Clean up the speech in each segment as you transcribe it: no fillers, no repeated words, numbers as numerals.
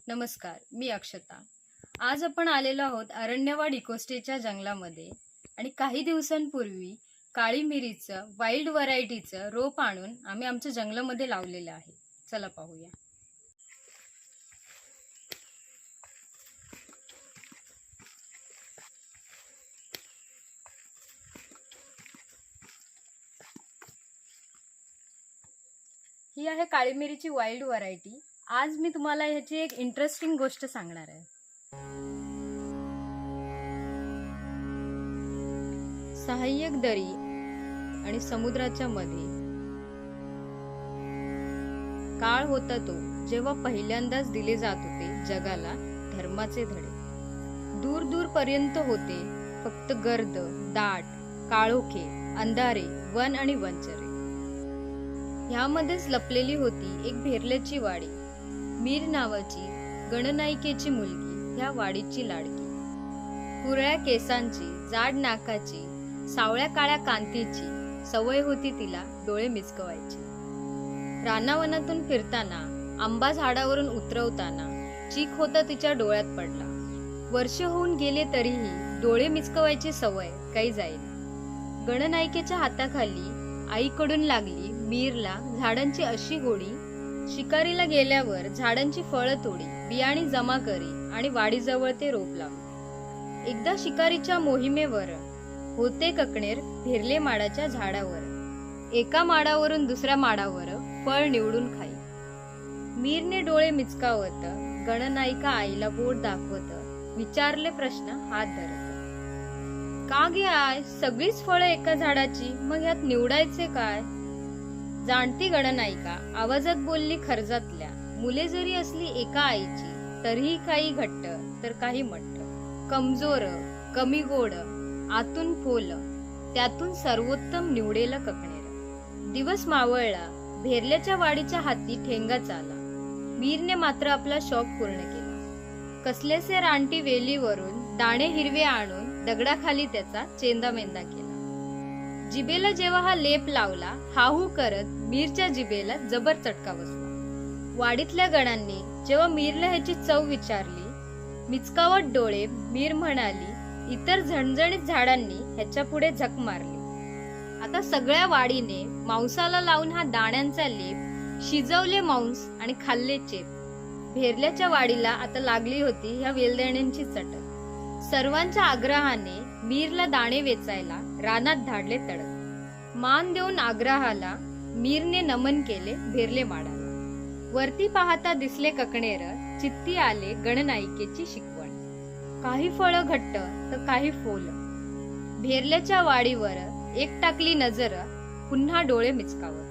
नमस्कार, मी अक्षता. आज आपण आलेलो आहोत अरण्यवाड इकोस्टेच्या जंगलामध्ये आणि काही दिवसांपूर्वी काळी मिरीचं वाईल्ड व्हरायटीचं रोप आणून आम्ही आमच्या जंगलामध्ये लावलेलं आहे. चला पाहूया. ही आहे काळी मिरीची वाईल्ड व्हरायटी. आज मी तुम्हाला ह्याची एक इंटरेस्टिंग गोष्ट सांगणार आहे. सहाय्यक दरी आणि समुद्राच्या मध्ये काळ होता तो जेव्हा पहिल्यांदाच दिले जात होते जगाला धर्माचे धडे. दूर दूर पर्यंत होते फक्त गर्द, दाट, काळोखे, अंधारे वन आणि वनचरे. ह्यामध्येच लपलेली होती एक भेरल्याची वाडी. मीर नावाची गणनायिकेची मुलगी ह्या वाडीची लाडकी. कुरळ्या केसांची, जाड नाकाची, सावळ्या काळ्या कांतीची सवय होती तिला डोळे मिचकवायची. रानावनातून फिरताना, आंबा झाडावरून उतरवताना चीक होता तिच्या डोळ्यात पडला. वर्ष होऊन गेले तरीही डोळे मिचकवायची सवय काही जाईना. गणनायिकेच्या हाताखाली आईकडून लागली मीरला झाडांची अशी गोडी. शिकारीला गेल्यावर झाडांची फळं तोडी, बियाणी जमा करी आणि वाडीजवळ ते रोप लावली. एकदा शिकारीच्या मोहिमेवर होते ककणेर भेरले माडाच्या झाडावर. एका माडावरून दुसऱ्या माडावर फळ निवडून खाई. मीरने डोळे मिचकावत गणनायिका आईला बोट दाखवत विचारले प्रश्न हात धरत. का गे आय, सगळीच फळं एका झाडाची, मग ह्यात निवडायचे काय? जाणती गणनायिका आवाजात बोलली खर्जातल्या. मुले जरी असली एका आईची तरीही काही घट्ट तर काही मट्ट. कमजोर, कमी गोड, आतून फोल, त्यातून सर्वोत्तम निवडेल ककणेर. दिवस मावळला. भेरल्याच्या वाडीच्या हाती ठेंगाच आला. मीरने मात्र आपला शौक पूर्ण केला. कसलेसे रानटी वेलीवरून दाणे हिरवे आणून दगडाखाली त्याचा चेंदामेंदा केला. जिबेला जेव्हा हा लेप लावला, हाहू करत मीरच्या जिबेला जबर चटका बसला. वाडीतल्या गणांनी जेव्हा मीरला ह्याची चव विचारली, मिचकावत डोळे मीर म्हणाली, इतर झणझणीत झाडांनी ह्याच्या पुढे झक मारली. आता सगळ्या वाडीने मांसाला लावून हा दाण्यांचा लेप, शिजवले मांस आणि खाल्ले चेप. भेरल्याच्या वाडीला आता लागली होती ह्या वेलदाण्यांची चटक. सर्वांच्या आग्रहाने मीरला दाणे वेचायला रानात धाडले तडक. मान देऊन आग्रहाला मीरने नमन केले भेरले माडाला. वरती पाहता दिसले ककणेर, चित्ती आले गणनायिकेची शिकवण. काही फळं घट्ट तर काही फोल. भेरल्याच्या वाडीवर एक टाकली नजर, पुन्हा डोळे मिचकावत.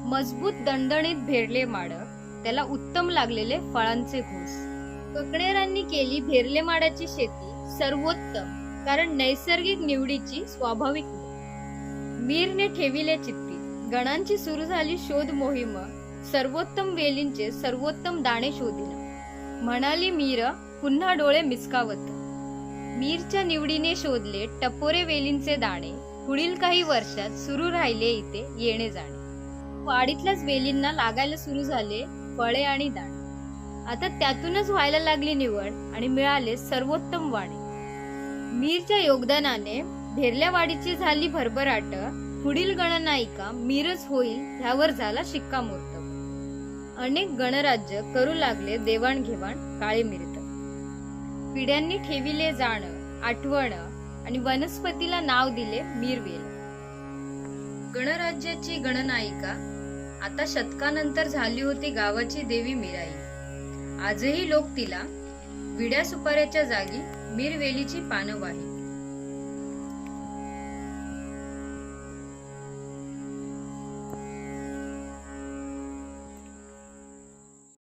मजबूत दणदणीत भेरले माड, त्याला उत्तम लागलेले फळांचे घोस. ककणेरांनी केली भेरले माडाची शेती सर्वोत्तम, कारण नैसर्गिक निवडीची स्वाभाविक. मीरने ठेविले चित्ती. गणांची सुरू झाली शोध मोहीम. सर्वोत्तम वेलींचे सर्वोत्तम दाणे शोधिला. म्हणाली मीर पुन्हा डोळे मिचकावत. मीरच्या निवडीने शोधले टपोरे वेलींचे दाणे. पुढील काही वर्षात सुरू राहिले इथे येणे जाणे. वाडीतल्याच वेलींना लागायला सुरू झाले फळे आणि दाणे. आता त्यातूनच व्हायला लागली निवड आणि मिळाले सर्वोत्तम वाणे. मीरच्या योगदानाने भेरल्या वाडीची झाली भरभराट. पुढील गणनायिका मीरच होईल ह्यावर झाला शिक्कामोर्तब. अनेक गणराज्य करू लागले देवाणघेवाण काळे मिरीत. पिढ्यांनी ठेविले जाण, आठवण आणि वनस्पतीला नाव दिले मीरवेल. गणराज्याची गणनायिका आता शतकानंतर झाली होती गावाची देवी मीराई. आजही लोक तिला विड्या सुपाऱ्याच्या जागी मीरवेलीची पानं वाही.